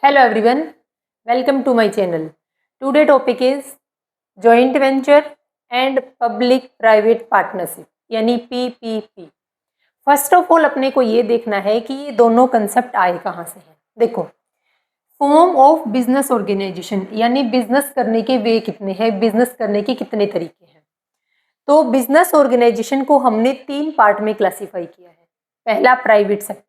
Hello everyone, welcome to my channel. Today topic is joint venture and public private partnership यानी PPP. First of all अपने को ये देखना है कि ये दोनों कंसेप्ट आए कहाँ से हैं। देखो, फॉर्म ऑफ बिजनेस ऑर्गेनाइजेशन यानी बिजनेस करने के वे कितने हैं, बिजनेस करने के कितने तरीके हैं। तो बिजनेस ऑर्गेनाइजेशन को हमने 3 पार्ट में क्लासीफाई किया है। पहला प्राइवेट सेक्टर।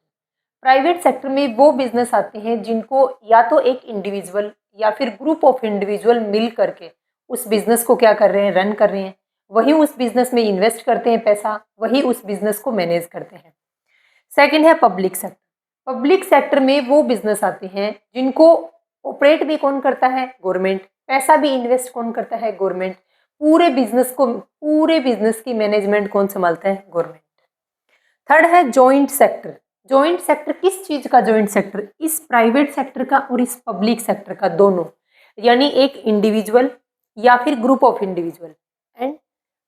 प्राइवेट सेक्टर में वो बिजनेस आते हैं जिनको या तो एक इंडिविजुअल या फिर ग्रुप ऑफ इंडिविजुअल मिल करके उस बिजनेस को क्या कर रहे हैं, रन कर रहे हैं, वही उस बिजनेस में इन्वेस्ट करते हैं पैसा, वही उस बिजनेस को मैनेज करते हैं। सेकंड है पब्लिक सेक्टर। पब्लिक सेक्टर में वो बिजनेस आते हैं जिनको ऑपरेट भी कौन करता है, गवर्नमेंट, पैसा भी इन्वेस्ट कौन करता है, गवर्नमेंट, पूरे बिजनेस की मैनेजमेंट कौन संभालता है, गवर्नमेंट। थर्ड है जॉइंट सेक्टर। जॉइंट सेक्टर किस चीज का जॉइंट सेक्टर, इस प्राइवेट सेक्टर का और इस पब्लिक सेक्टर का, दोनों, यानी एक इंडिविजुअल या फिर group of individual and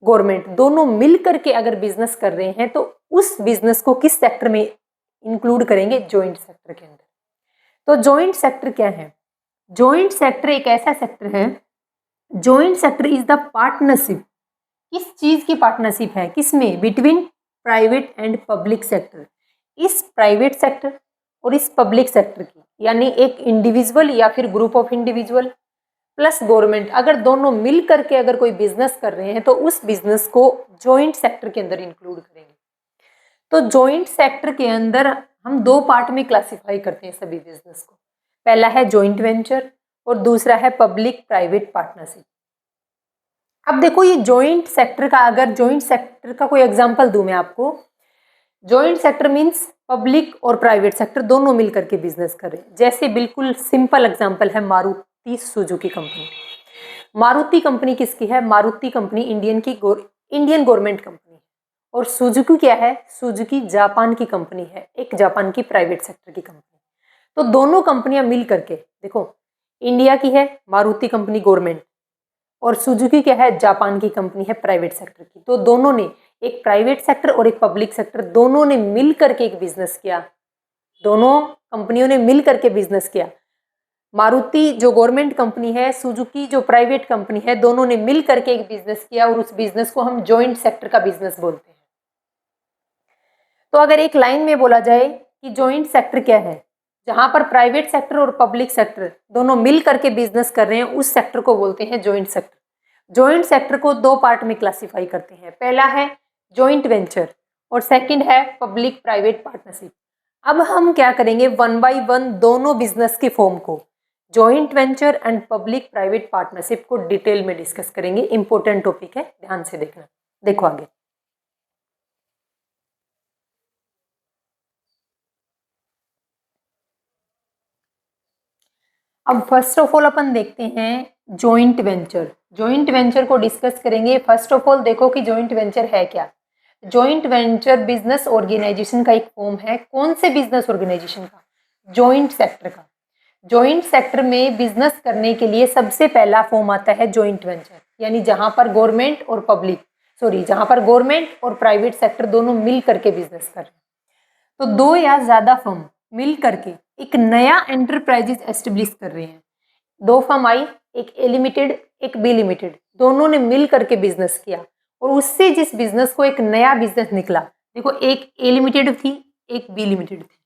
government दोनों मिल करके अगर बिजनेस कर रहे हैं तो उस बिजनेस को किस सेक्टर में इंक्लूड करेंगे, जॉइंट सेक्टर के अंदर। तो जॉइंट सेक्टर क्या है? जॉइंट सेक्टर एक ऐसा सेक्टर है, joint sector is the partnership. किस चीज की पार्टनरशिप है, किसमें, between private and public sector. इस प्राइवेट सेक्टर और इस पब्लिक सेक्टर की, यानी एक इंडिविजुअल या फिर group of individual plus government, अगर दोनों मिल करके अगर कोई बिजनेस कर रहे हैं तो उस बिजनेस को जॉइंट सेक्टर के अंदर इंक्लूड करेंगे। तो जॉइंट सेक्टर के अंदर हम 2 पार्ट में क्लासिफाई करते हैं सभी बिजनेस को। पहला है जॉइंट वेंचर और दूसरा है पब्लिक प्राइवेट पार्टनरशिप। अब देखो, ये जॉइंट सेक्टर का, अगर जॉइंट सेक्टर का कोई एग्जांपल दूं मैं आपको, जॉइंट सेक्टर मींस पब्लिक और प्राइवेट सेक्टर दोनों मिलकर के बिजनेस कर रहे हैं। जैसे बिल्कुल सिंपल एग्जांपल है Maruti Suzuki company. Maruti company किसकी है? Maruti company Indian government company है। और सुजुकी क्या है? सुजुकी जापान की कंपनी है, एक जापान की प्राइवेट सेक्टर की कंपनी। तो दोनों कंपनियां मिल करके, देखो, इंडिया की है मारुति कंपनी गवर्नमेंट और सुजुकी क्या है, जापान की कंपनी है प्राइवेट सेक्टर की। तो दोनों ने, एक प्राइवेट सेक्टर और एक पब्लिक सेक्टर, दोनों ने मिल करके एक बिजनेस किया। दोनों कंपनियों ने मिल करके बिजनेस किया। मारुति जो गवर्नमेंट कंपनी है, सुजुकी जो प्राइवेट कंपनी है, दोनों ने मिल करके एक बिजनेस किया और उस बिजनेस को हम जॉइंट सेक्टर का बिजनेस बोलते हैं। तो अगर एक लाइन में बोला जाए कि जॉइंट सेक्टर क्या है, जहां पर प्राइवेट सेक्टर और पब्लिक सेक्टर दोनों मिल करके बिजनेस कर रहे हैं, उस सेक्टर को बोलते हैं जॉइंट सेक्टर। जॉइंट सेक्टर को 2 पार्ट में क्लासिफाई करते हैं। पहला है जॉइंट वेंचर और सेकंड है पब्लिक प्राइवेट पार्टनरशिप। अब हम क्या करेंगे, 1 बाय 1 दोनों बिजनेस के फॉर्म को, joint venture and public private partnership को डिटेल में डिस्कस करेंगे। इंपॉर्टेंट टॉपिक है, ध्यान से देखना। देखो आगे। अब फर्स्ट ऑफ ऑल अपन देखते हैं जॉइंट वेंचर। जॉइंट वेंचर को डिस्कस करेंगे। फर्स्ट ऑफ ऑल देखो कि जॉइंट वेंचर है क्या। जॉइंट वेंचर बिजनेस ऑर्गेनाइजेशन का एक फॉर्म है। कौन से बिजनेस ऑर्गेनाइजेशन का? जॉइंट सेक्टर का। जॉइंट सेक्टर में बिजनेस करने के लिए सबसे पहला फॉर्म आता है जॉइंट वेंचर, यानी जहां पर गवर्नमेंट और प्राइवेट सेक्टर दोनों मिल करके बिजनेस कर रहे हैं। तो 2 या ज्यादा फर्म मिल करके एक नया एंटरप्राइजेस एस्टेब्लिश कर रहे हैं। 2 फर्म आई, एक ए लिमिटेड, एक बी लिमिटेड, दोनों ने मिल करके बिजनेस किया और उससे जिस बिजनेस को एक नया बिजनेस निकला, देखो एक ए लिमिटेड थी, एक बी लिमिटेड थी,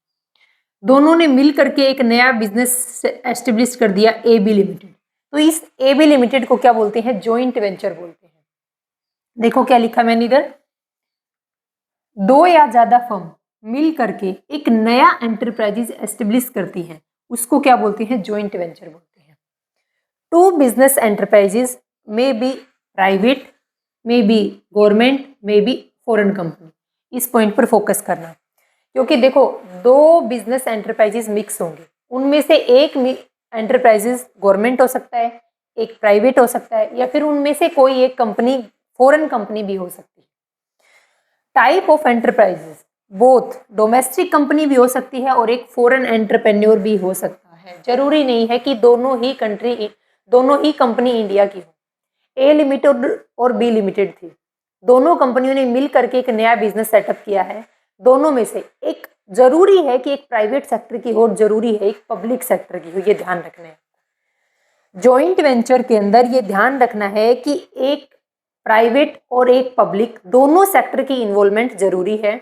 दोनों ने मिल करके एक नया बिजनेस एस्टेब्लिश कर दिया, ए बी लिमिटेड। तो इस ए बी लिमिटेड को क्या बोलते हैं? जॉइंट वेंचर बोलते हैं। देखो क्या लिखा मैंने इधर, 2 या ज्यादा फर्म मिल करके एक नया एंटरप्राइजेज एस्टेब्लिश करती हैं, उसको क्या बोलते हैं? जॉइंट वेंचर बोलते हैं। 2 business enterprises may be private, may be government, may be foreign company. इस पॉइंट पर फोकस करना, क्योंकि देखो 2 बिजनेस एंटरप्राइजेज मिक्स होंगे, उनमें से एक एंटरप्राइजेज गवर्नमेंट हो सकता है, एक प्राइवेट हो सकता है, या फिर उनमें से कोई एक कंपनी फॉरेन कंपनी भी हो सकती है। Type of enterprises, both domestic company भी हो सकती है और एक फॉरेन एंटरप्रेन्योर भी हो सकता है। जरूरी नहीं है कि दोनों ही कंपनी इंडिया की हो। ए लिमिटेड और बी लिमिटेड थी, दोनों कंपनियों ने मिल करके एक नया बिजनेस सेटअप किया है। दोनों में से एक जरूरी है कि एक प्राइवेट सेक्टर की हो और जरूरी है एक पब्लिक सेक्टर की हो, ये ध्यान रखना है। जॉइंट वेंचर के अंदर ये ध्यान रखना है कि एक प्राइवेट और एक पब्लिक दोनों सेक्टर की इन्वॉल्वमेंट जरूरी है।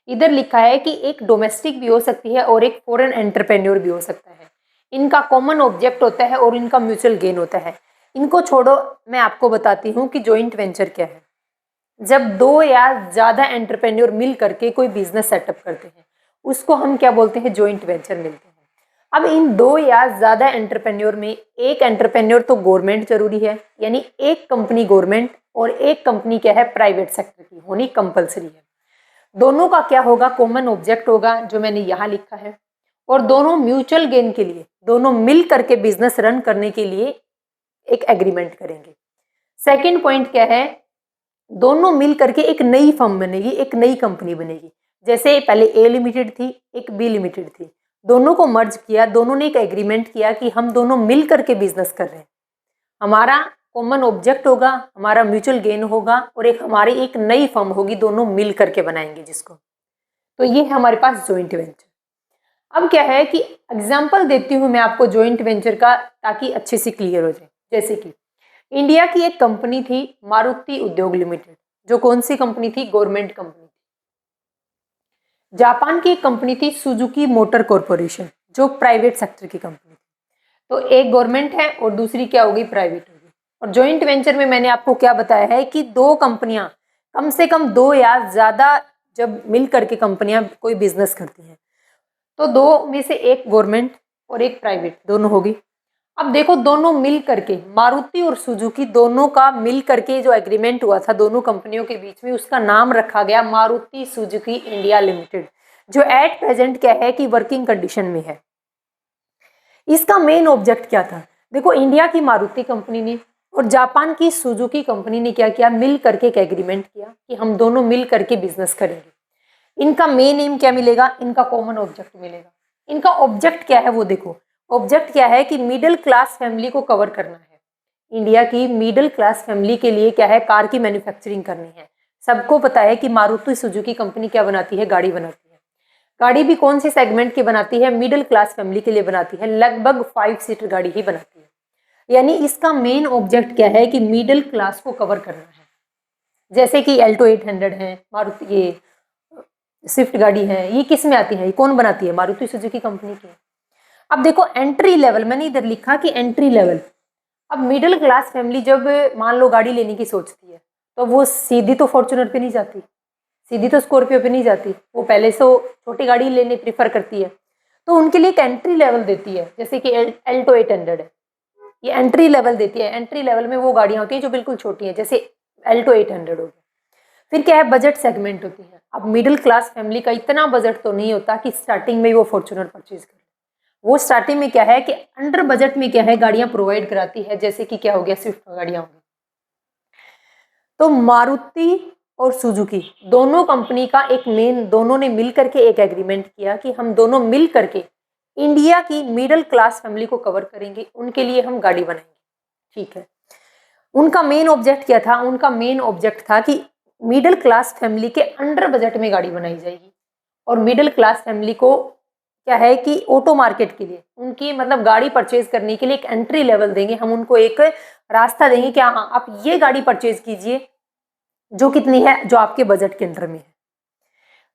इधर लिखा है कि एक डोमेस्टिक भी हो सकती है और एक फॉरेन एंटरप्रेन्योर भी हो सकता है। इनका कॉमन ऑब्जेक्ट होता है और इनका म्यूचुअल गेन होता है। इनको छोड़ो, मैं आपको बताती हूँ कि जॉइंट वेंचर क्या है। जब दो या ज़्यादा एंटरप्रेन्योर मिल करके कोई बिजनेस सेटअप करते हैं उसको हम क्या बोलते हैं, जॉइंट वेंचर मिलते हैं। अब इन दो या ज़्यादा एंटरप्रेन्योर में एक एंटरप्रेन्योर तो गवर्नमेंट जरूरी है, यानी एक कंपनी गवर्नमेंट और एक कंपनी क्या है, प्राइवेट सेक्टर की होनी कंपलसरी है। दोनों का क्या होगा, कॉमन ऑब्जेक्ट होगा जो मैंने यहाँ लिखा है, और दोनों म्यूचुअल गेन के लिए, दोनों मिल करके बिजनेस रन करने के लिए एक एग्रीमेंट करेंगे। सेकेंड पॉइंट क्या है, दोनों मिल करके एक नई फर्म बनेगी, एक नई कंपनी बनेगी। जैसे पहले ए लिमिटेड थी, एक बी लिमिटेड थी, दोनों को मर्ज किया, दोनों ने एक एग्रीमेंट किया कि हम दोनों मिल करके बिजनेस कर रहे हैं, हमारा कॉमन ऑब्जेक्ट होगा, हमारा म्यूचुअल गेन होगा और एक हमारी एक नई फर्म होगी, दोनों मिल करके बनाएंगे जिसको। तो ये है हमारे पास जॉइंट वेंचर। अब क्या है कि एग्जाम्पल देती हूँ मैं आपको जॉइंट वेंचर का, ताकि अच्छे से क्लियर हो जाए। जैसे कि इंडिया की एक कंपनी थी मारुति उद्योग लिमिटेड, जो कौन सी कंपनी थी, गवर्नमेंट कंपनी थी। जापान की एक कंपनी थी सुजुकी मोटर कॉरपोरेशन, जो प्राइवेट सेक्टर की कंपनी थी। तो एक गवर्नमेंट है और दूसरी क्या होगी, प्राइवेट होगी। और जॉइंट वेंचर में मैंने आपको क्या बताया है कि दो कंपनियां, कम से कम दो या ज्यादा जब मिल करके कंपनियां कोई बिजनेस करती हैं तो दो में से एक गवर्नमेंट और एक प्राइवेट दोनों होगी। अब देखो, दोनों मिल करके, मारुति और सुजुकी दोनों का मिल करके जो एग्रीमेंट हुआ था दोनों कंपनियों के बीच में, उसका नाम रखा गया मारुति सुजुकी इंडिया लिमिटेड, जो एट प्रेजेंट क्या है कि वर्किंग कंडीशन में है। इसका मेन ऑब्जेक्ट क्या था, देखो इंडिया की मारुति कंपनी ने और जापान की सुजुकी कंपनी ने क्या किया, मिल करके एक एग्रीमेंट किया कि हम दोनों मिल करके बिजनेस करेंगे। इनका मेन एम क्या मिलेगा, इनका कॉमन ऑब्जेक्ट मिलेगा। इनका ऑब्जेक्ट क्या है वो देखो, ऑब्जेक्ट क्या है कि मिडिल क्लास फैमिली को कवर करना है। इंडिया की मिडिल क्लास फैमिली के लिए क्या है, कार की मैन्युफैक्चरिंग करनी है। सबको पता है कि मारुति सुजुकी कंपनी क्या बनाती है, गाड़ी बनाती है। गाड़ी भी कौन सी सेगमेंट की बनाती है, मिडिल क्लास फैमिली के लिए बनाती है, लगभग 5 सीटर गाड़ी ही बनाती है। यानी इसका मेन ऑब्जेक्ट क्या है कि मिडिल क्लास को कवर करना है। जैसे कि एल्टो 800 है, मारुति ये स्विफ्ट गाड़ी है, ये किस में आती है, ये कौन बनाती है, मारुति सुजुकी कंपनी की। अब देखो एंट्री लेवल, मैंने इधर लिखा कि एंट्री लेवल। अब मिडिल क्लास फैमिली जब मान लो गाड़ी लेने की सोचती है तो वो सीधी तो फॉर्च्यूनर पे नहीं जाती, सीधी तो स्कॉर्पियो पे नहीं जाती, वो पहले से छोटी गाड़ी लेने प्रीफर करती है। तो उनके लिए एक एंट्री लेवल देती है, जैसे कि एल्टो 800 है, ये एंट्री लेवल देती है। एंट्री लेवल में वो गाड़ियाँ होती हैं जो बिल्कुल छोटी हैं, जैसे एल्टो 800 हो गया। फिर क्या है, बजट सेगमेंट होती है। अब मिडिल क्लास फैमिली का इतना बजट तो नहीं होता कि स्टार्टिंग में वो फॉर्च्यूनर परचेज करे। वो स्टार्टिंग में क्या है कि अंडर बजट में क्या है, गाड़ियां प्रोवाइड कराती है, जैसे कि क्या हो गया, स्विफ्ट गाड़ियां हो गई। तो मारुति और सुजुकी दोनों कंपनी का एक मेन, दोनों ने मिल करके एक एग्रीमेंट किया कि हम दोनों मिल करके इंडिया की मिडिल क्लास फैमिली को कवर करेंगे, उनके लिए हम गाड़ी बनाएंगे। ठीक है, उनका मेन ऑब्जेक्ट क्या था, उनका मेन ऑब्जेक्ट था कि मिडिल क्लास फैमिली के अंडर बजट में गाड़ी बनाई जाएगी। और मिडिल क्लास फैमिली को क्या है कि ऑटो मार्केट के लिए, उनकी मतलब गाड़ी परचेज करने के लिए एक एंट्री लेवल देंगे, हम उनको एक रास्ता देंगे कि हाँ आप ये गाड़ी परचेज कीजिए जो कितनी है, जो आपके बजट के अंडर में है।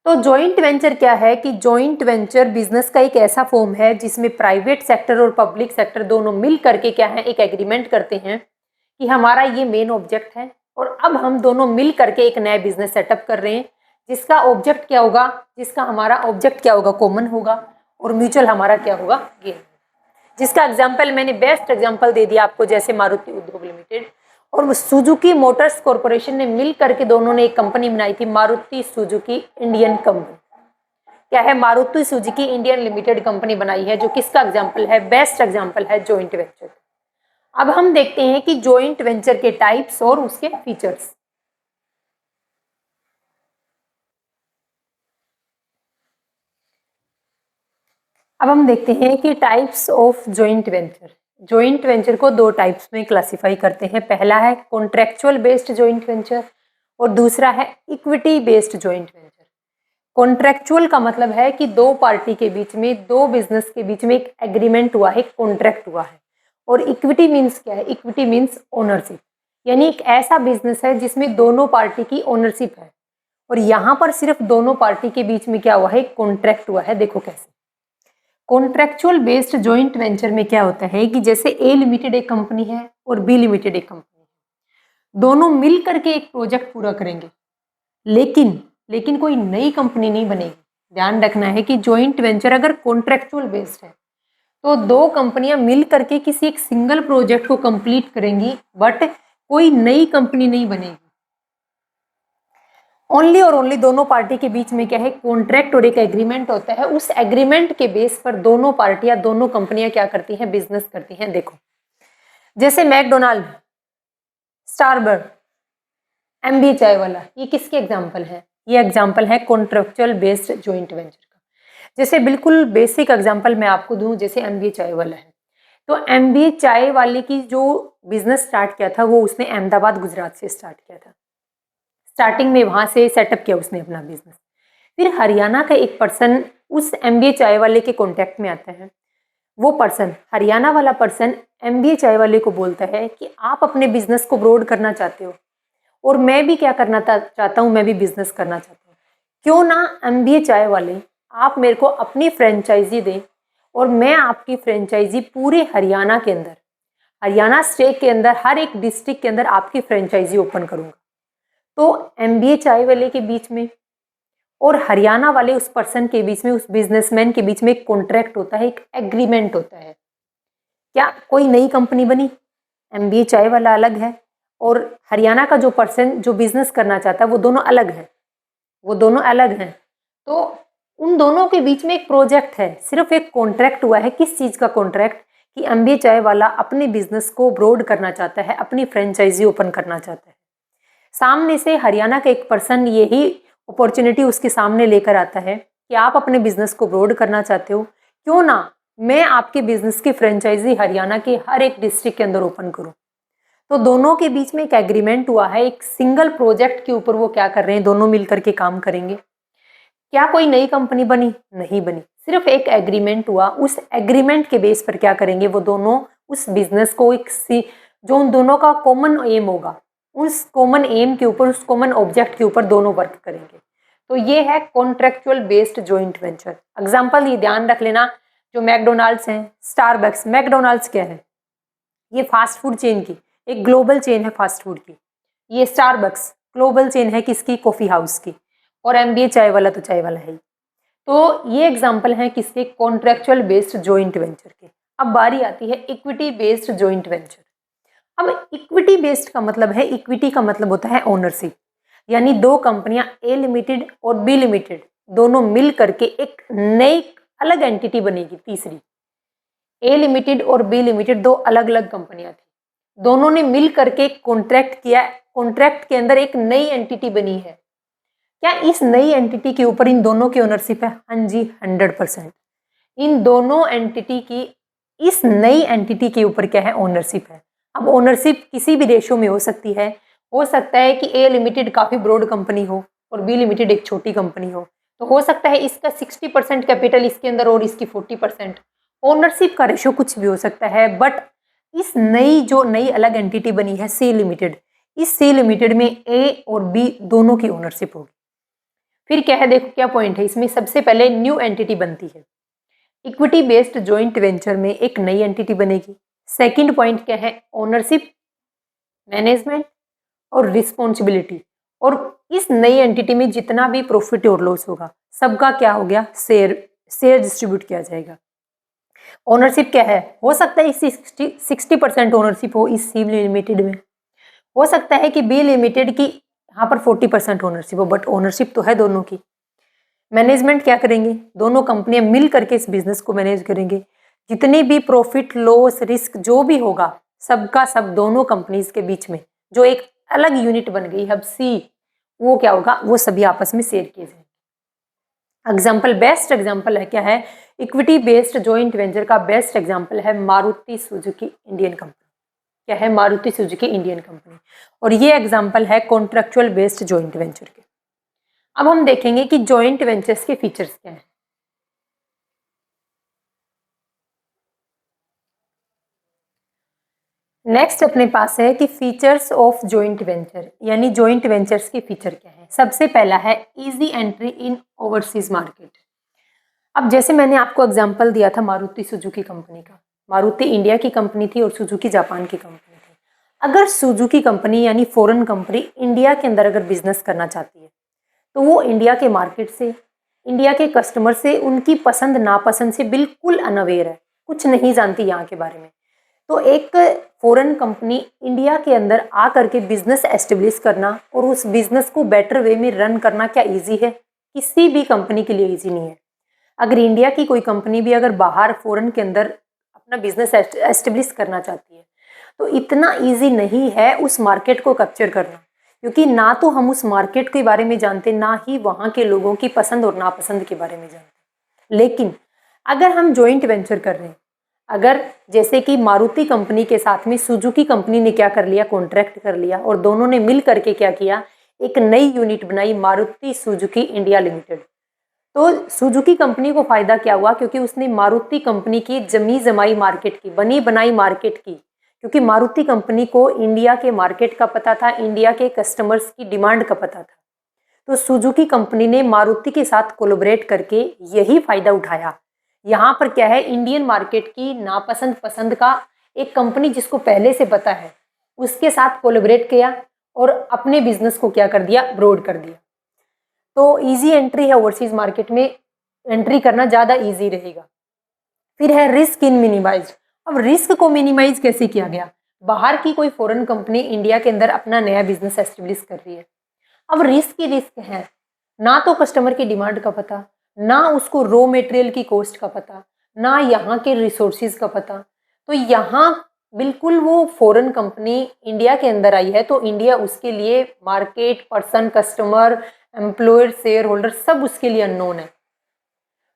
तो जॉइंट वेंचर क्या है कि जॉइंट वेंचर बिजनेस का एक ऐसा फॉर्म है जिसमें प्राइवेट सेक्टर और पब्लिक सेक्टर दोनों मिल करके क्या है, एक एग्रीमेंट करते हैं कि हमारा ये मेन ऑब्जेक्ट है और अब हम दोनों मिल करके एक नया बिजनेस सेटअप कर रहे हैं, जिसका ऑब्जेक्ट क्या होगा, जिसका हमारा ऑब्जेक्ट क्या होगा, कॉमन होगा और म्यूचुअल हमारा क्या होगा, गेन। जिसका एग्जाम्पल मैंने बेस्ट एग्जाम्पल दे दिया आपको, जैसे मारुति उद्योग लिमिटेड और सुजुकी मोटर्स कॉर्पोरेशन ने मिल करके दोनों ने एक कंपनी बनाई थी, मारुति सुजुकी इंडियन कंपनी। क्या है, Maruti Suzuki Indian limited company बनाई है, जो किसका एग्जाम्पल है, बेस्ट एग्जाम्पल है जॉइंट वेंचर। अब हम देखते हैं कि जॉइंट वेंचर के टाइप्स और उसके फीचर्स। अब हम देखते हैं कि types of joint venture. Joint venture को दो टाइप्स में क्लासिफाई करते हैं। पहला है कॉन्ट्रेक्चुअल बेस्ड जॉइंट वेंचर और दूसरा है equity based joint venture. Contractual का मतलब है कि दो पार्टी के बीच में, दो बिजनेस के बीच में एक एग्रीमेंट हुआ है, कॉन्ट्रैक्ट हुआ है। और इक्विटी मीन्स क्या है? इक्विटी मीन्स ओनरशिप, यानी एक ऐसा बिजनेस है जिसमें दोनों पार्टी की ओनरशिप है। और यहाँ पर सिर्फ दोनों पार्टी के बीच में क्या हुआ है? कॉन्ट्रैक्ट हुआ है। देखो कैसे। कॉन्ट्रेक्चुअल बेस्ड जॉइंट वेंचर में क्या होता है कि जैसे ए लिमिटेड एक कंपनी है और बी लिमिटेड एक कंपनी है, दोनों मिल करके एक प्रोजेक्ट पूरा करेंगे, लेकिन कोई नई कंपनी नहीं बनेगी। ध्यान रखना है कि जॉइंट वेंचर अगर कॉन्ट्रेक्चुअल बेस्ड है तो दो कंपनियां मिल करके किसी एक सिंगल प्रोजेक्ट को कंप्लीट करेंगी, बट कोई नई कंपनी नहीं बनेगी। ओनली और ओनली दोनों पार्टी के बीच में क्या है? कॉन्ट्रैक्ट और एक एग्रीमेंट होता है। उस एग्रीमेंट के बेस पर दोनों पार्टियां, दोनों कंपनियां क्या करती हैं? बिजनेस करती हैं। देखो जैसे मैकडोनाल्ड, स्टारबक्स, एमबी चाय वाला, ये किसके एग्जाम्पल है? ये एग्जाम्पल है कॉन्ट्रेक्चुअल बेस्ड जॉइंट वेंचर का। जैसे बिल्कुल बेसिक एग्जाम्पल मैं आपको दूं, जैसे एमबी चाय वाला है, तो एमबी चाय वाले की जो बिजनेस स्टार्ट किया था वो उसने अहमदाबाद गुजरात से स्टार्ट किया था। स्टार्टिंग में वहां से सेटअप किया उसने अपना बिजनेस। फिर हरियाणा का एक पर्सन उस एमबी चाय वाले के कॉन्टेक्ट में आता है। वो पर्सन, हरियाणा वाला पर्सन, एमबी चाय वाले को बोलता है कि आप अपने बिजनेस को ब्रॉड करना चाहते हो और मैं भी क्या करना चाहता हूँ, मैं भी बिजनेस करना चाहता हूँ। क्यों ना एमबीए चाय वाले आप मेरे को अपनी फ्रेंचाइजी दें और मैं आपकी फ्रेंचाइजी पूरे हरियाणा के अंदर, हरियाणा स्टेट के अंदर हर एक डिस्ट्रिक्ट के अंदर आपकी फ्रेंचाइजी ओपन करूँगा। तो एमबीए चाय वाले के बीच में और हरियाणा वाले उस पर्सन के बीच में, उस बिजनेसमैन के बीच में एक कॉन्ट्रैक्ट होता है, एक एग्रीमेंट होता है। क्या कोई नई कंपनी बनी? एमबीए चाय वाला अलग है और हरियाणा का जो पर्सन जो बिजनेस करना चाहता है वो दोनों अलग है, वो दोनों अलग हैं। तो उन दोनों के बीच में एक प्रोजेक्ट है, सिर्फ एक कॉन्ट्रैक्ट हुआ है। किस चीज़ का कॉन्ट्रैक्ट? कि एमबीए चाय वाला अपने बिजनेस को ब्रॉड करना चाहता है, अपनी फ्रेंचाइजी ओपन करना चाहता है। सामने से हरियाणा का एक पर्सन यही अपॉर्चुनिटी उसके सामने लेकर आता है कि आप अपने बिजनेस को ब्रॉड करना चाहते हो, क्यों ना मैं आपके बिजनेस की फ्रेंचाइजी हरियाणा के हर एक डिस्ट्रिक्ट के अंदर ओपन करूं। तो दोनों के बीच में एक एग्रीमेंट हुआ है, एक सिंगल प्रोजेक्ट के ऊपर वो क्या कर रहे हैं? दोनों मिलकर के काम करेंगे। क्या कोई नई कंपनी बनी? नहीं बनी, सिर्फ एक एग्रीमेंट हुआ। उस एग्रीमेंट के बेस पर क्या करेंगे? वो दोनों उस बिजनेस को एक जो उन दोनों का कॉमन एम होगा, उस कॉमन एम के ऊपर, उस कॉमन ऑब्जेक्ट के ऊपर दोनों वर्क करेंगे। तो ये है contractual based joint venture. Example ये ध्यान रख लेना, जो मैकडोनाल्ड्स हैं, स्टारबक्स। मैकडोनाल्ड्स क्या है? ये फास्ट फूड चेन की एक ग्लोबल चेन है फास्ट फूड की। ये स्टारबक्स ग्लोबल चेन है किसकी? कॉफी हाउस की। और एमबीए चाय वाला तो चाय वाला है ही। तो ये एग्जाम्पल है किसके? कॉन्ट्रेक्चुअल बेस्ड जॉइंट वेंचर के। अब बारी आती है इक्विटी बेस्ड जॉइंट वेंचर। अब इक्विटी बेस्ड का मतलब है, इक्विटी का मतलब होता है ओनरशिप, यानी दो कंपनियां ए लिमिटेड और बी लिमिटेड दोनों मिल करके एक नई अलग एंटिटी बनेगी, तीसरी। ए लिमिटेड और बी लिमिटेड दो अलग अलग कंपनियां थी, दोनों ने मिल करके कॉन्ट्रैक्ट किया। कॉन्ट्रैक्ट के अंदर एक नई एंटिटी बनी है। क्या इस नई एंटिटी के ऊपर इन दोनों की ओनरशिप है? हाँ जी, 100%। इन दोनों एंटिटी की, इस नई एंटिटी के ऊपर क्या है? ओनरशिप है। अब ओनरशिप किसी भी रेशो में हो सकती है। हो सकता है कि ए लिमिटेड काफ़ी ब्रॉड कंपनी हो और बी लिमिटेड एक छोटी कंपनी हो, तो हो सकता है इसका 60% कैपिटल इसके अंदर और इसकी 40%। ओनरशिप का रेशो कुछ भी हो सकता है, बट इस नई अलग एंटिटी बनी है सी लिमिटेड, इस सी लिमिटेड में ए और बी दोनों की ओनरशिप होगी। फिर क्या है? देखो क्या पॉइंट है इसमें। सबसे पहले न्यू एंटिटी बनती है। इक्विटी बेस्ड जॉइंट वेंचर में एक नई एंटिटी बनेगी। सेकंड पॉइंट क्या है? ओनरशिप, मैनेजमेंट और रिस्पॉन्सिबिलिटी। और इस नई एंटिटी में जितना भी प्रॉफिट और लॉस होगा सबका क्या हो गया? शेयर डिस्ट्रीब्यूट किया जाएगा। ओनरशिप क्या है? हो सकता है इसी 60% ओनरशिप हो इस सी लिमिटेड में, हो सकता है कि बी लिमिटेड की यहाँ पर 40% ओनरशिप हो, बट ओनरशिप तो है दोनों की। मैनेजमेंट क्या करेंगे? दोनों कंपनियां मिल करके इस बिजनेस को मैनेज करेंगे। जितने भी प्रॉफिट लॉस रिस्क जो भी होगा सबका सब दोनों कंपनीज के बीच में जो एक अलग यूनिट बन गई हब सी, वो क्या होगा? वो सभी आपस में शेयर किए जाएंगे। एग्जाम्पल, बेस्ट एग्जाम्पल है क्या है? इक्विटी बेस्ड जॉइंट वेंचर का बेस्ट एग्जाम्पल है मारुति सुजुकी इंडियन कंपनी। क्या है? Maruti Suzuki Indian company. और ये एग्जाम्पल है कॉन्ट्रेक्चुअल बेस्ड जॉइंट वेंचर के। अब हम देखेंगे कि जॉइंट वेंचर्स के फीचर्स क्या हैं। नेक्स्ट अपने पास है कि फीचर्स ऑफ जॉइंट वेंचर, यानी जॉइंट वेंचर्स के फीचर क्या है। सबसे पहला है easy entry in overseas market. अब जैसे मैंने आपको एग्जांपल दिया था मारुति सुजुकी कंपनी का, मारुति इंडिया की कंपनी थी और सुजुकी जापान की कंपनी थी। अगर सुजुकी कंपनी यानी फॉरेन कंपनी इंडिया के अंदर अगर बिजनेस करना चाहती है तो वो इंडिया के मार्केट से, इंडिया के कस्टमर से, उनकी पसंद नापसंद से बिल्कुल अनअवेयर है, कुछ नहीं जानती यहाँ के बारे में। तो एक फॉरेन कंपनी इंडिया के अंदर आ करके बिजनेस एस्टेब्लिश करना और उस बिजनेस को बेटर वे में रन करना क्या इजी है? किसी भी कंपनी के लिए इजी नहीं है। अगर इंडिया की कोई कंपनी भी अगर बाहर फॉरेन के अंदर अपना बिजनेस एस्टेब्लिश करना चाहती है तो इतना इजी नहीं है उस मार्केट को कैप्चर करना, क्योंकि ना तो हम उस मार्केट के बारे में जानते, ना ही वहाँ के लोगों की पसंद और नापसंद के बारे में जानते। लेकिन अगर हम जॉइंट वेंचर कर रहे हैं, अगर जैसे कि मारुति कंपनी के साथ में सुजुकी कंपनी ने क्या कर लिया, कॉन्ट्रैक्ट कर लिया और दोनों ने मिल करके क्या किया, एक नई यूनिट बनाई मारुति सुजुकी इंडिया लिमिटेड। तो सुजुकी कंपनी को फायदा क्या हुआ? क्योंकि उसने मारुति कंपनी की जमी जमाई मार्केट की, बनी बनाई मार्केट की, क्योंकि मारुति कंपनी को इंडिया के मार्केट का पता था, इंडिया के कस्टमर्स की डिमांड का पता था। तो सुजुकी कंपनी ने मारुति के साथ कोलैबोरेट करके यही फायदा उठाया। यहाँ पर क्या है, इंडियन मार्केट की नापसंद पसंद का एक कंपनी जिसको पहले से पता है उसके साथ कोलैबोरेट किया और अपने बिजनेस को क्या कर दिया, ब्रॉड कर दिया। तो इजी एंट्री है, ओवरसीज मार्केट में एंट्री करना ज़्यादा इजी रहेगा। फिर है रिस्क इन मिनिमाइज। अब रिस्क को मिनिमाइज कैसे किया गया? बाहर की कोई फॉरेन कंपनी इंडिया के अंदर अपना नया बिजनेस एस्टेब्लिश कर रही है। अब रिस्क ही रिस्क है, ना तो कस्टमर की डिमांड का पता, ना उसको रॉ मटेरियल की कॉस्ट का पता, ना यहाँ के रिसोर्सेज का पता। तो यहाँ बिल्कुल वो फॉरेन कंपनी इंडिया के अंदर आई है तो इंडिया उसके लिए market, person, customer, employer, share holder सब उसके लिए अननोन है।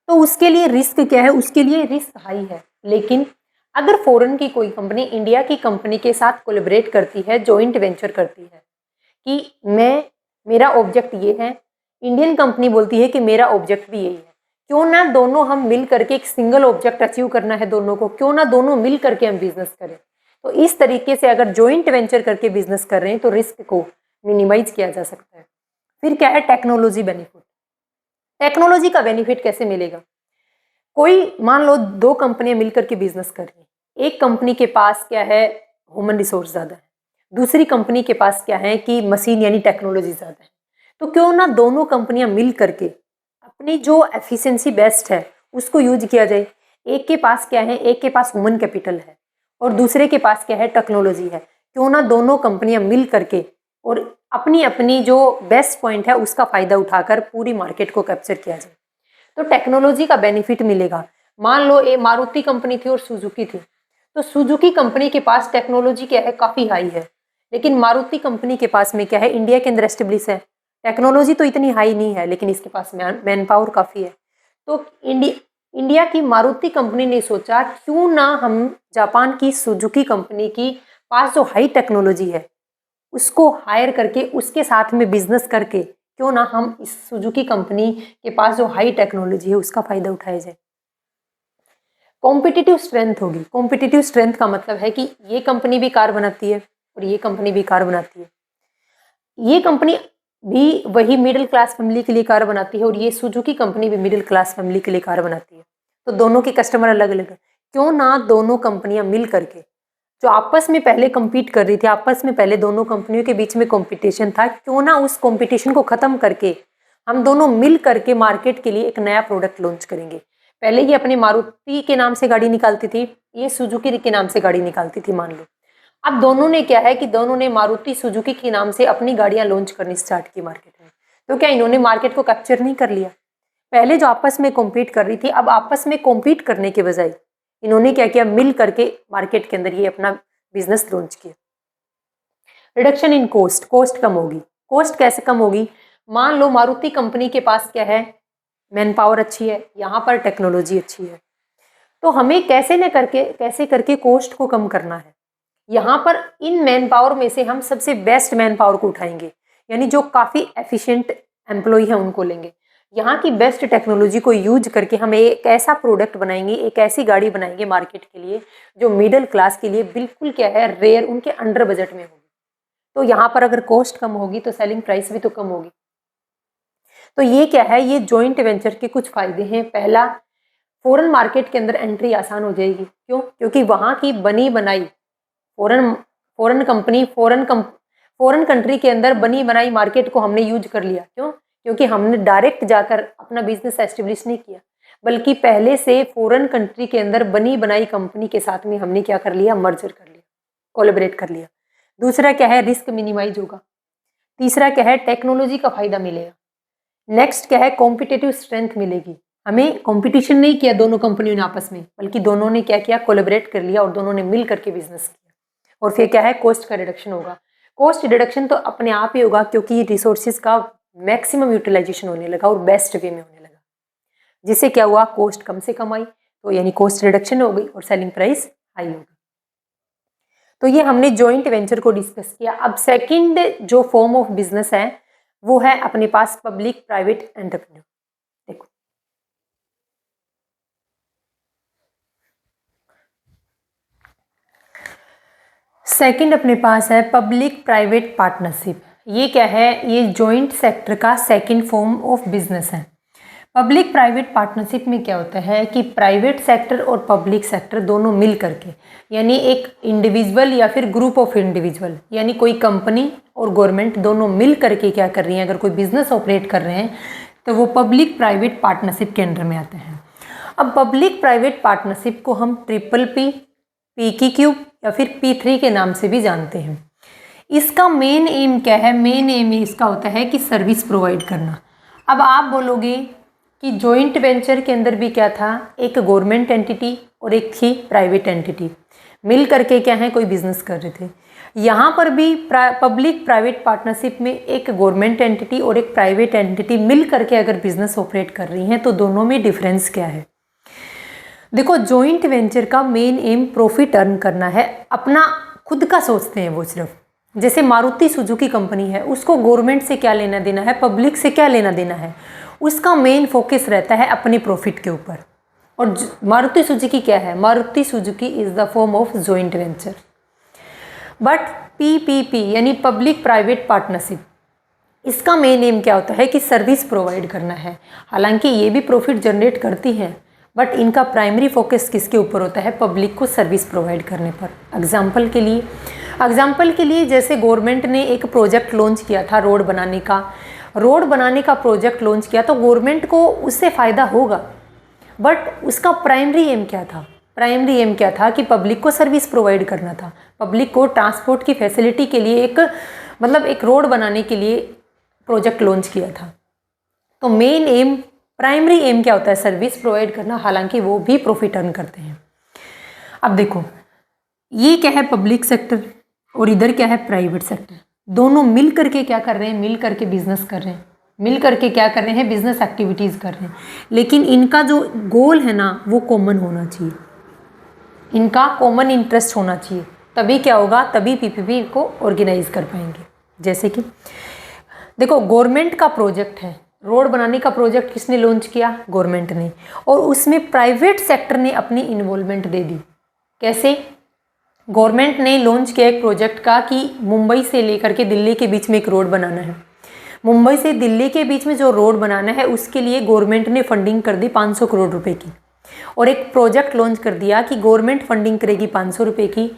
तो उसके लिए रिस्क क्या है? उसके लिए रिस्क हाई है। लेकिन अगर फॉरेन की कोई कंपनी इंडिया की कंपनी के साथ कोलैबोरेट करती है, जॉइंट वेंचर करती है कि मेरा ऑब्जेक्ट ये है, इंडियन कंपनी बोलती है कि मेरा ऑब्जेक्ट भी यही है, क्यों ना दोनों हम मिल करके एक सिंगल ऑब्जेक्ट अचीव करना है दोनों को, क्यों ना दोनों मिल करके हम बिजनेस करें। तो इस तरीके से अगर जॉइंट वेंचर करके बिजनेस कर रहे हैं तो रिस्क को मिनिमाइज किया जा सकता है। फिर क्या है, टेक्नोलॉजी बेनिफिट। टेक्नोलॉजी का बेनिफिट कैसे मिलेगा? कोई मान लो दो कंपनियां मिलकर के बिजनेस कर रही हैं, एक कंपनी के पास क्या है, ह्यूमन रिसोर्स ज़्यादा है, दूसरी कंपनी के पास क्या है कि मशीन यानी टेक्नोलॉजी ज़्यादा है। तो क्यों ना दोनों कंपनियां मिल करके अपनी जो एफिशिएंसी बेस्ट है उसको यूज किया जाए। एक के पास क्या है, एक के पास ह्यूमन कैपिटल है और दूसरे के पास क्या है, टेक्नोलॉजी है। क्यों ना दोनों कंपनियां मिल करके और अपनी अपनी जो बेस्ट पॉइंट है उसका फायदा उठाकर पूरी मार्केट को कैप्चर किया जाए। तो टेक्नोलॉजी का बेनिफिट मिलेगा। मान लो ये मारुति कंपनी थी और सुजुकी थी, तो सुजुकी कंपनी के पास टेक्नोलॉजी क्या है, काफ़ी हाई है, लेकिन मारुति कंपनी के पास में क्या है, इंडिया के अंदर एस्टेब्लिश है, टेक्नोलॉजी तो इतनी हाई नहीं है लेकिन इसके पास मैन पावर काफ़ी है। तो इंडिया की मारुति कंपनी ने सोचा क्यों ना हम जापान की सुजुकी कंपनी की पास जो हाई टेक्नोलॉजी है उसको हायर करके उसके साथ में बिजनेस करके क्यों ना हम इस सुजुकी कंपनी के पास जो हाई टेक्नोलॉजी है उसका फायदा उठाया जाए। कॉम्पिटिटिव स्ट्रेंथ होगी। कॉम्पिटिटिव स्ट्रेंथ का मतलब है कि ये कंपनी भी कार बनाती है और ये कंपनी भी कार बनाती है, ये कंपनी भी वही मिडिल क्लास फैमिली के लिए कार बनाती है और ये सुजुकी कंपनी भी मिडिल क्लास फैमिली के लिए कार बनाती है। तो दोनों के कस्टमर अलग अलग है, क्यों ना दोनों कंपनियां मिल करके जो आपस में पहले compete कर रही थी, आपस में पहले दोनों कंपनियों के बीच में कंपटीशन था, क्यों ना उस कंपटीशन को खत्म करके हम दोनों मिल करके मार्केट के लिए एक नया प्रोडक्ट लॉन्च करेंगे। पहले ये अपने मारुति के नाम से गाड़ी निकालती थी, ये सुजुकी के नाम से गाड़ी निकालती थी मान लो। अब दोनों ने क्या है कि दोनों ने मारुति सुजुकी के नाम से अपनी गाड़ियां लॉन्च करनी स्टार्ट की मार्केट में। तो क्या इन्होंने मार्केट को कैप्चर नहीं कर लिया? पहले जो आपस में कॉम्पीट कर रही थी, अब आपस में कॉम्पीट करने के बजाय इन्होंने क्या किया, मिल करके मार्केट के अंदर ये अपना बिजनेस लॉन्च किया। रिडक्शन इन कॉस्ट, कॉस्ट कम होगी। कॉस्ट कैसे कम होगी? मान लो मारुति कंपनी के पास क्या है, मैन पावर अच्छी है, यहाँ पर टेक्नोलॉजी अच्छी है, तो हमें कैसे करके कॉस्ट को कम करना है। यहाँ पर इन मैन पावर में से हम सबसे बेस्ट मैन पावर को उठाएंगे, यानी जो काफ़ी एफिशिएंट एम्प्लॉय हैं उनको लेंगे, यहाँ की बेस्ट टेक्नोलॉजी को यूज करके हम एक ऐसा प्रोडक्ट बनाएंगे, एक ऐसी गाड़ी बनाएंगे मार्केट के लिए जो मिडिल क्लास के लिए बिल्कुल क्या है रेयर, उनके अंडर बजट में होगी। तो यहाँ पर अगर कॉस्ट कम होगी तो सेलिंग प्राइस भी तो कम होगी। तो ये क्या है, ये जॉइंट वेंचर के कुछ फायदे हैं। पहला, फॉरेन मार्केट के अंदर एंट्री आसान हो जाएगी। क्यों? क्योंकि वहाँ की बनी बनाई फॉरेन कंट्री के अंदर बनी बनाई मार्केट को हमने यूज कर लिया। क्यों? क्योंकि हमने डायरेक्ट जाकर अपना बिजनेस एस्टेब्लिश नहीं किया, बल्कि पहले से फॉरेन कंट्री के अंदर बनी बनाई कंपनी के साथ में हमने क्या कर लिया, मर्जर कर लिया, कोलैबोरेट कर लिया। दूसरा क्या है, रिस्क मिनिमाइज होगा। तीसरा क्या है, टेक्नोलॉजी का फायदा मिलेगा। नेक्स्ट क्या है, कॉम्पिटिटिव स्ट्रेंथ मिलेगी। हमें कंपटीशन नहीं किया दोनों कंपनियों ने आपस में, बल्कि दोनों ने क्या किया, कोलैबोरेट कर लिया और दोनों ने मिल करके बिजनेस किया। और फिर क्या है, कॉस्ट का रिडक्शन होगा। कॉस्ट रिडक्शन तो अपने आप ही होगा क्योंकि रिसोर्सेज का मैक्सिमम यूटिलाइजेशन होने लगा और बेस्ट वे में होने लगा, जिससे क्या हुआ, कॉस्ट कम से कम आई, तो यानी कॉस्ट रिडक्शन हो गई और सेलिंग प्राइस हाई हो गई। तो ये हमने जॉइंट वेंचर को डिस्कस किया। अब सेकंड जो फॉर्म ऑफ बिजनेस है वो है अपने पास पब्लिक प्राइवेट एंटरप्रेन्योर। देखो, सेकंड अपने पास है पब्लिक प्राइवेट पार्टनरशिप। ये क्या है, ये जॉइंट सेक्टर का सेकंड फॉर्म ऑफ बिजनेस है। पब्लिक प्राइवेट पार्टनरशिप में क्या होता है कि प्राइवेट सेक्टर और पब्लिक सेक्टर दोनों मिल करके, यानी एक इंडिविजुअल या फिर ग्रुप ऑफ इंडिविजुअल, यानी कोई कंपनी और गवर्नमेंट दोनों मिल करके क्या कर रही हैं, अगर कोई बिजनेस ऑपरेट कर रहे हैं तो वो पब्लिक प्राइवेट पार्टनरशिप के अंडर में आते हैं। अब पब्लिक प्राइवेट पार्टनरशिप को हम PPP, PQ या फिर P3 के नाम से भी जानते हैं। इसका मेन एम क्या है, मेन एम इसका होता है कि सर्विस प्रोवाइड करना। अब आप बोलोगे कि जॉइंट वेंचर के अंदर भी क्या था, एक गवर्नमेंट एंटिटी और एक थी प्राइवेट एंटिटी, मिल करके क्या है कोई बिजनेस कर रहे थे। यहाँ पर भी पब्लिक प्राइवेट पार्टनरशिप में एक गवर्नमेंट एंटिटी और एक प्राइवेट एंटिटी मिल करके अगर बिजनेस ऑपरेट कर रही हैं तो दोनों में डिफरेंस क्या है। देखो, जॉइंट वेंचर का मेन एम प्रॉफिट अर्न करना है, अपना खुद का सोचते हैं वो सिर्फ। जैसे मारुति सुजुकी कंपनी है, उसको गवर्नमेंट से क्या लेना देना है, पब्लिक से क्या लेना देना है, उसका मेन फोकस रहता है अपने प्रॉफिट के ऊपर। और मारुति सुजुकी क्या है, Maruti Suzuki is the form of joint venture. But PPP यानी पब्लिक प्राइवेट पार्टनरशिप, इसका मेन एम क्या होता है कि सर्विस प्रोवाइड करना है। हालांकि ये भी प्रॉफिट जनरेट करती हैं, बट इनका प्राइमरी फोकस किसके ऊपर होता है, पब्लिक को सर्विस प्रोवाइड करने पर। एग्जाम्पल के लिए जैसे गवर्नमेंट ने एक प्रोजेक्ट लॉन्च किया था रोड बनाने का प्रोजेक्ट लॉन्च किया, तो गवर्नमेंट को उससे फ़ायदा होगा, बट उसका प्राइमरी एम क्या था कि पब्लिक को सर्विस प्रोवाइड करना था। पब्लिक को ट्रांसपोर्ट की फैसिलिटी के लिए एक रोड बनाने के लिए प्रोजेक्ट लॉन्च किया था। तो मेन एम, प्राइमरी एम क्या होता है, सर्विस प्रोवाइड करना, हालांकि वो भी प्रॉफिट अर्न करते हैं। अब देखो, ये क्या है पब्लिक सेक्टर और इधर क्या है प्राइवेट सेक्टर, दोनों मिल करके क्या कर रहे हैं, मिल करके बिजनेस कर रहे हैं, मिल करके क्या कर रहे हैं, बिजनेस एक्टिविटीज़ कर रहे हैं। लेकिन इनका जो गोल है ना वो कॉमन होना चाहिए, इनका कॉमन इंटरेस्ट होना चाहिए, तभी क्या होगा, तभी PPP को ऑर्गेनाइज कर पाएंगे। जैसे कि देखो, गवर्नमेंट का प्रोजेक्ट है, रोड बनाने का प्रोजेक्ट किसने लॉन्च किया, गवर्नमेंट ने, और उसमें प्राइवेट सेक्टर ने अपनी इन्वॉल्वमेंट दे दी। कैसे? गवर्नमेंट ने लॉन्च किया एक प्रोजेक्ट का कि मुंबई से लेकर के दिल्ली के बीच में एक रोड बनाना है। मुंबई से दिल्ली के बीच में जो रोड बनाना है उसके लिए गवर्नमेंट ने फंडिंग कर दी 500 करोड़ रुपए की, और एक प्रोजेक्ट लॉन्च कर दिया कि गवर्नमेंट फंडिंग करेगी 500 रुपये की।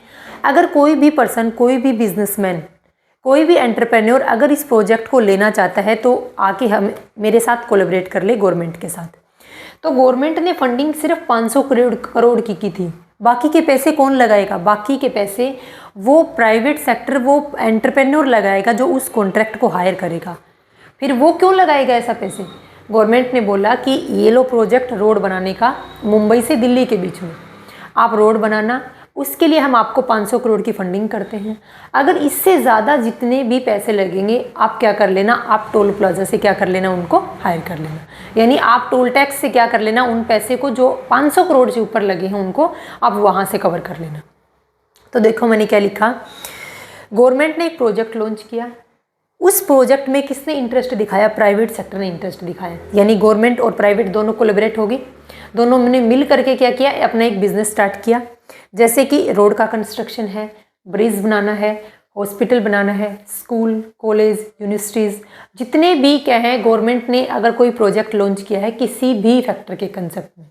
अगर कोई भी पर्सन, कोई भी बिजनेसमैन, कोई भी एंटरप्रेन्योर अगर इस प्रोजेक्ट को लेना चाहता है तो आके हम मेरे साथ कोलैबोरेट कर ले गवर्नमेंट के साथ। तो गवर्नमेंट ने फंडिंग सिर्फ 500 करोड़ की थी। बाकी के पैसे कौन लगाएगा? बाकी के पैसे वो प्राइवेट सेक्टर, वो एंटरप्रेन्योर लगाएगा जो उस कॉन्ट्रैक्ट को हायर करेगा। फिर वो क्यों लगाएगा ऐसा पैसे? गवर्नमेंट ने बोला कि ये लो प्रोजेक्ट रोड बनाने का मुंबई से दिल्ली के बीच में, आप रोड बनाना, उसके लिए हम आपको 500 करोड़ की फंडिंग करते हैं। अगर इससे ज़्यादा जितने भी पैसे लगेंगे आप क्या कर लेना, आप टोल प्लाजा से क्या कर लेना, उनको हायर कर लेना। यानी आप टोल टैक्स से क्या कर लेना, उन पैसे को जो 500 करोड़ से ऊपर लगे हैं उनको आप वहाँ से कवर कर लेना। तो देखो मैंने क्या लिखा, गवर्नमेंट ने एक प्रोजेक्ट लॉन्च किया, उस प्रोजेक्ट में किसने इंटरेस्ट दिखाया? प्राइवेट सेक्टर ने इंटरेस्ट दिखाया, यानी गवर्नमेंट और प्राइवेट दोनों कोलैबोरेट होगी, दोनों ने मिल करके क्या किया? अपना एक बिजनेस स्टार्ट किया। जैसे कि रोड का कंस्ट्रक्शन है, ब्रिज बनाना है, हॉस्पिटल बनाना है, स्कूल, कॉलेज, यूनिवर्सिटीज़, जितने भी क्या है, गवर्नमेंट ने अगर कोई प्रोजेक्ट लॉन्च किया है किसी भी फैक्टर के कंसेप्ट में,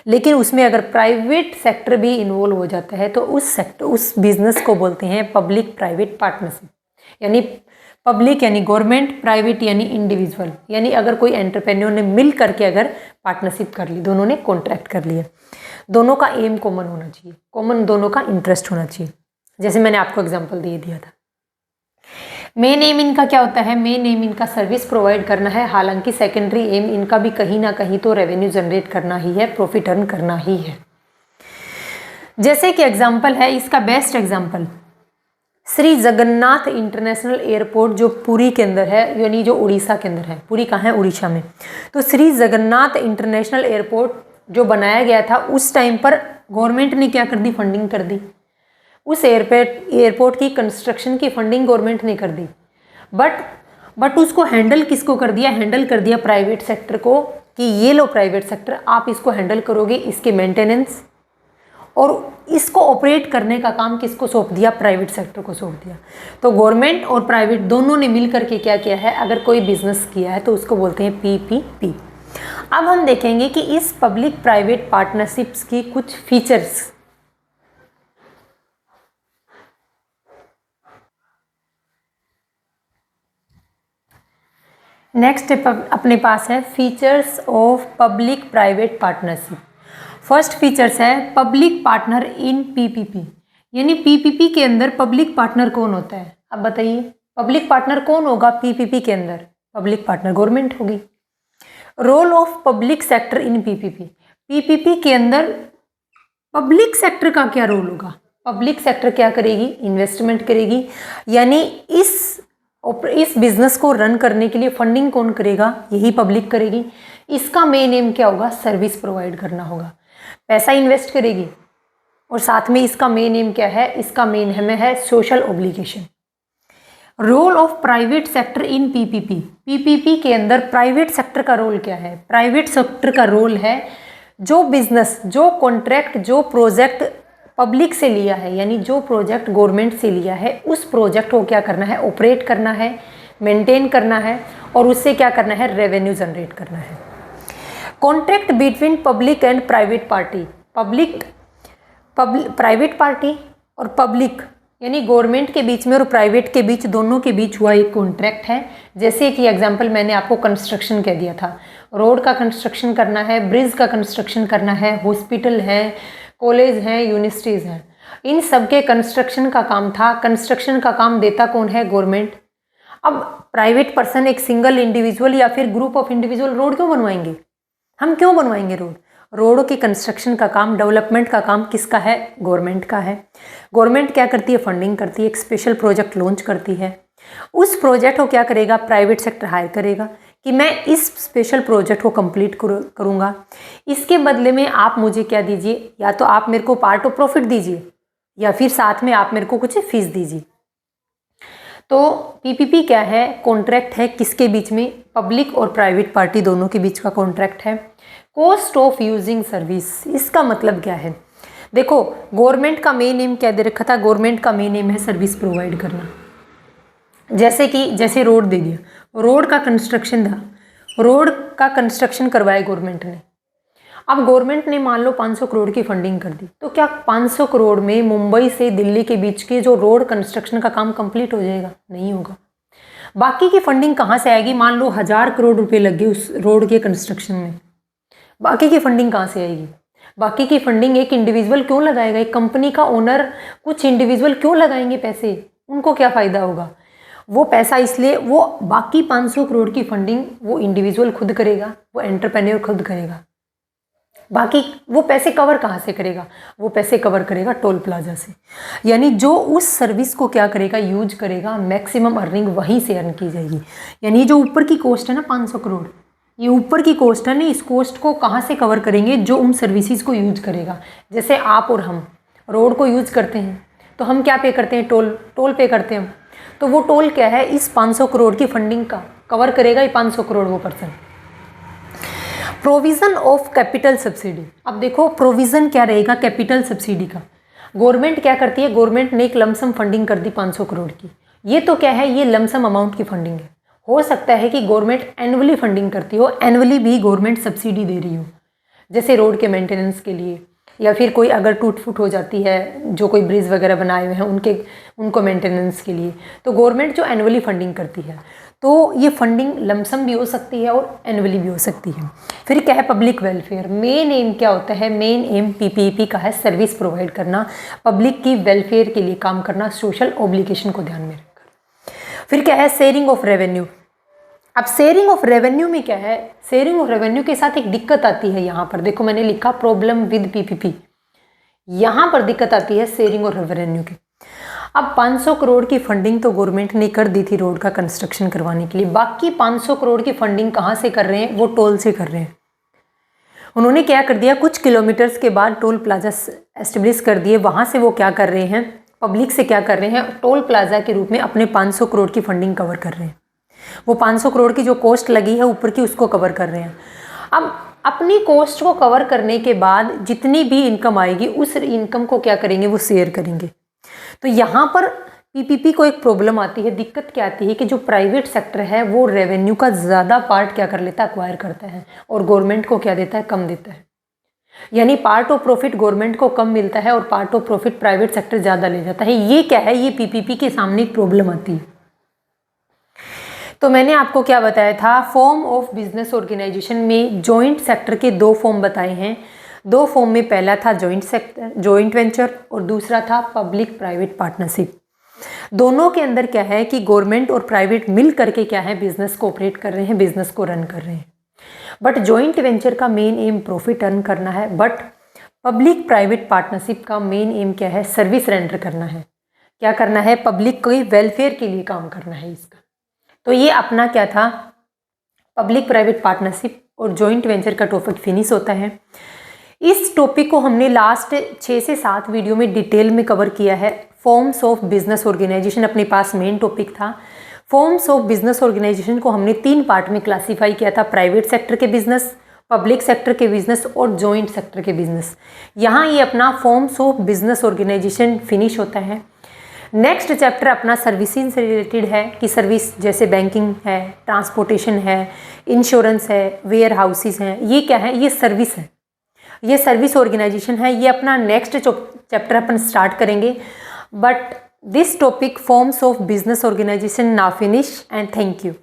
लेकिन उसमें अगर प्राइवेट सेक्टर भी इन्वॉल्व हो जाता है तो उस बिजनेस को बोलते हैं पब्लिक प्राइवेट पार्टनरशिप। यानी पब्लिक यानी गवर्नमेंट, प्राइवेट यानी इंडिविजुअल, यानी अगर कोई एंटरप्रेन्योर ने मिल करके अगर पार्टनरशिप कर ली, दोनों ने कॉन्ट्रैक्ट कर लिया, दोनों का एम कॉमन होना चाहिए, कॉमन दोनों का इंटरेस्ट होना चाहिए। जैसे मैंने आपको एग्जांपल दे दिया था। मेन एम इनका क्या होता है? मेन एम इनका सर्विस प्रोवाइड करना है, हालांकि सेकेंडरी एम इनका भी कहीं ना कहीं तो रेवेन्यू जनरेट करना ही है, प्रॉफिट अर्न करना ही है। जैसे कि एग्जांपल है, इसका best example Shri Jagannath international airport जो पुरी के अंदर है, यानी जो उड़ीसा के अंदर है। पुरी कहाँ है? उड़ीसा में। तो श्री जगन्नाथ इंटरनेशनल एयरपोर्ट जो बनाया गया था, उस टाइम पर गवर्नमेंट ने क्या कर दी? फंडिंग कर दी। उस एयरपोर्ट की कंस्ट्रक्शन की फंडिंग गवर्नमेंट ने कर दी, बट उसको हैंडल किसको कर दिया? हैंडल कर दिया प्राइवेट सेक्टर को, कि ये लो प्राइवेट सेक्टर, आप इसको हैंडल करोगे, इसके मेंटेनेंस और इसको ऑपरेट करने का काम किसको सौंप दिया? प्राइवेट सेक्टर को सौंप दिया। तो गवर्नमेंट और प्राइवेट दोनों ने मिल करके क्या किया है? अगर कोई बिजनेस किया है तो उसको बोलते हैं PPP। अब हम देखेंगे कि इस पब्लिक प्राइवेट पार्टनरशिप्स की कुछ फीचर्स। नेक्स्ट अपने पास है features of public private partnership. First features है पब्लिक पार्टनर इन PPP, यानी PPP के अंदर पब्लिक पार्टनर कौन होता है? अब बताइए, पब्लिक पार्टनर कौन होगा PPP के अंदर? पब्लिक पार्टनर गवर्नमेंट होगी। Role of public sector in PPP के अंदर पब्लिक सेक्टर का क्या रोल होगा? पब्लिक सेक्टर क्या करेगी? इन्वेस्टमेंट करेगी, यानी इस बिजनेस को रन करने के लिए फंडिंग कौन करेगा? यही पब्लिक करेगी। इसका मेन एम क्या होगा? सर्विस प्रोवाइड करना होगा, पैसा इन्वेस्ट करेगी। और साथ में इसका मेन एम क्या है? इसका मेन एम है social obligation. Role of private sector in PPP के अंदर प्राइवेट सेक्टर का रोल क्या है? प्राइवेट सेक्टर का रोल है जो बिजनेस, जो कॉन्ट्रैक्ट, जो प्रोजेक्ट पब्लिक से लिया है, यानी जो प्रोजेक्ट गवर्नमेंट से लिया है, उस प्रोजेक्ट को क्या करना है? ऑपरेट करना है, मेंटेन करना है और उससे क्या करना है? रेवेन्यू जनरेट करना है। Contract between public and private party, private party और पब्लिक यानी गवर्नमेंट के बीच में और प्राइवेट के बीच, दोनों के बीच हुआ एक कॉन्ट्रैक्ट है। जैसे कि एग्जांपल मैंने आपको कंस्ट्रक्शन कह दिया था, रोड का कंस्ट्रक्शन करना है, ब्रिज का कंस्ट्रक्शन करना है, हॉस्पिटल है, कॉलेज हैं, यूनिवर्सिटीज़ हैं, इन सब के कंस्ट्रक्शन का काम था। कंस्ट्रक्शन का काम देता कौन है? गवर्नमेंट। अब प्राइवेट पर्सन, एक सिंगल इंडिविजुअल या फिर ग्रुप ऑफ इंडिविजुअल रोड क्यों बनवाएंगे? हम क्यों बनवाएंगे रोड? रोडों की कंस्ट्रक्शन का काम, डेवलपमेंट का काम किसका है? गवर्नमेंट का है। गवर्नमेंट क्या करती है? फंडिंग करती है, एक स्पेशल प्रोजेक्ट लॉन्च करती है। उस प्रोजेक्ट को क्या करेगा? प्राइवेट सेक्टर हायर करेगा कि मैं इस स्पेशल प्रोजेक्ट को कंप्लीट करूँगा, इसके बदले में आप मुझे क्या दीजिए? या तो आप मेरे को पार्ट ऑफ प्रॉफिट दीजिए या फिर साथ में आप मेरे को कुछ फीस दीजिए। तो PPP क्या है? कॉन्ट्रैक्ट है किसके बीच में? पब्लिक और प्राइवेट पार्टी दोनों के बीच का कॉन्ट्रैक्ट है। कॉस्ट ऑफ यूजिंग सर्विस, इसका मतलब क्या है? देखो, गवर्नमेंट का मेन एम क्या दे रखा था? गवर्नमेंट का मेन एम है सर्विस प्रोवाइड करना। जैसे रोड दे दिया, रोड का कंस्ट्रक्शन था, रोड का कंस्ट्रक्शन करवाया गवर्नमेंट ने। अब गवर्नमेंट ने मान लो 500 करोड़ की फंडिंग कर दी, तो क्या 500 करोड़ में मुंबई से दिल्ली के बीच के जो रोड कंस्ट्रक्शन का काम कंप्लीट हो जाएगा? नहीं होगा। बाकी की फंडिंग कहाँ से आएगी? मान लो 1000 करोड़ रुपए लग गए उस रोड के कंस्ट्रक्शन में, बाकी की फंडिंग कहाँ से आएगी? बाकी की फंडिंग एक इंडिविजुअल क्यों लगाएगा? एक कंपनी का ओनर, कुछ इंडिविजुअल क्यों लगाएंगे पैसे? उनको क्या फ़ायदा होगा? वो पैसा इसलिए, वो बाकी 500 करोड़ की फंडिंग वो इंडिविजुअल खुद करेगा, वो एंटरप्रेन्योर खुद करेगा। बाकी वो पैसे कवर कहाँ से करेगा? वो पैसे कवर करेगा टोल प्लाजा से। यानी जो उस सर्विस को क्या करेगा? यूज करेगा, मैक्सिमम अर्निंग वहीं से अर्न की जाएगी। यानी जो ऊपर की कॉस्ट है ना 500 करोड़, ये ऊपर की कॉस्ट है ना, इस कॉस्ट को कहाँ से कवर करेंगे? जो उन सर्विसेज को यूज करेगा। जैसे आप और हम रोड को यूज करते हैं तो हम क्या पे करते हैं? टोल पे करते हैं हम। तो वो टोल क्या है, इस 500 करोड़ की फंडिंग का कवर करेगा ये 500 करोड़ वो person. Provision of capital subsidy, अब देखो प्रोविज़न क्या रहेगा कैपिटल सब्सिडी का। गवर्नमेंट क्या करती है, गवर्नमेंट ने एक लमसम फंडिंग कर दी 500 करोड़ की। ये तो क्या है, ये लमसम अमाउंट की फंडिंग है। हो सकता है कि गवर्नमेंट एनुअली फंडिंग करती हो, एनुअली भी गवर्नमेंट सब्सिडी दे रही हो, जैसे रोड के मेंटेनेंस के लिए, या फिर कोई अगर टूट फूट हो जाती है, जो कोई ब्रिज वगैरह बनाए हुए हैं उनको मेंटेनेंस के लिए, तो गवर्नमेंट जो एनुअली फंडिंग करती है, तो ये फंडिंग लमसम भी हो सकती है और एनुअली भी हो सकती है। फिर क्या है, पब्लिक वेलफेयर। मेन एम क्या होता है, मेन एम पीपीपी का है सर्विस प्रोवाइड करना, पब्लिक की वेलफेयर के लिए काम करना, सोशल ऑब्लिगेशन को ध्यान में रखकर। फिर क्या है, शेयरिंग ऑफ रेवेन्यू। अब शेयरिंग ऑफ रेवेन्यू में क्या है, शेयरिंग ऑफ रेवेन्यू के साथ एक दिक्कत आती है। यहाँ पर देखो मैंने लिखा प्रॉब्लम विद पीपीपी, यहाँ पर दिक्कत आती है शेयरिंग ऑफ रेवेन्यू की। अब 500 करोड़ की फंडिंग तो गवर्नमेंट ने कर दी थी रोड का कंस्ट्रक्शन करवाने के लिए, बाकी 500 करोड़ की फंडिंग कहाँ से कर रहे हैं, वो टोल से कर रहे हैं। उन्होंने क्या कर दिया, कुछ किलोमीटर्स के बाद टोल प्लाजा एस्टेब्लिश कर दिए, वहाँ से वो क्या कर रहे हैं, पब्लिक से क्या कर रहे हैं, टोल प्लाजा के रूप में अपने 500 करोड़ की फंडिंग कवर कर रहे हैं। वो 500 करोड़ की जो कॉस्ट लगी है ऊपर की, उसको कवर कर रहे हैं। अब अपनी कॉस्ट को कवर करने के बाद जितनी भी इनकम आएगी, उस इनकम को क्या करेंगे, वो शेयर करेंगे। तो यहाँ पर पीपीपी को एक प्रॉब्लम आती है, दिक्कत क्या आती है कि जो प्राइवेट सेक्टर है वो रेवेन्यू का ज़्यादा पार्ट क्या कर लेता है, एक्वायर करता है, और गवर्नमेंट को क्या देता है, कम देता है। यानी पार्ट ऑफ प्रॉफिट गवर्नमेंट को कम मिलता है और part of profit private sector ज़्यादा ले जाता है। ये क्या है, ये पीपीपी के सामने एक प्रॉब्लम आती है। तो मैंने आपको क्या बताया था, फॉर्म ऑफ बिजनेस ऑर्गेनाइजेशन में जॉइंट सेक्टर के 2 फॉर्म बताए हैं। 2 फॉर्म में पहला था जॉइंट वेंचर और दूसरा था पब्लिक प्राइवेट पार्टनरशिप। दोनों के अंदर क्या है कि गवर्नमेंट और प्राइवेट मिल करके क्या है, बिजनेस को ऑपरेट कर रहे हैं, बिजनेस को रन कर रहे हैं। बट जॉइंट वेंचर का मेन एम प्रॉफिट अर्न करना है, बट पब्लिक प्राइवेट पार्टनरशिप का मेन एम क्या है, सर्विस रेंडर करना है। क्या करना है, पब्लिक को वेलफेयर के लिए काम करना है इसका। तो ये अपना क्या था, पब्लिक प्राइवेट पार्टनरशिप और जॉइंट वेंचर का टॉपिक फिनिश होता है। इस टॉपिक को हमने लास्ट 6 से 7 वीडियो में डिटेल में कवर किया है। फॉर्म्स ऑफ बिजनेस ऑर्गेनाइजेशन अपने पास मेन टॉपिक था। फॉर्म्स ऑफ बिजनेस ऑर्गेनाइजेशन को हमने 3 पार्ट में क्लासीफाई किया था, प्राइवेट सेक्टर के बिजनेस, पब्लिक सेक्टर के बिजनेस और जॉइंट सेक्टर के बिजनेस। यहाँ ये अपना forms of business organization finish होता है। नेक्स्ट चैप्टर अपना सर्विसिंग से रिलेटेड है कि सर्विस जैसे बैंकिंग है, ट्रांसपोर्टेशन है, इंश्योरेंस है, वेयर हाउसेज हैं, ये क्या है, ये सर्विस है, ये सर्विस ऑर्गेनाइजेशन है। ये अपना नेक्स्ट चैप्टर अपन स्टार्ट करेंगे। But this topic forms of business organization now finish and thank you.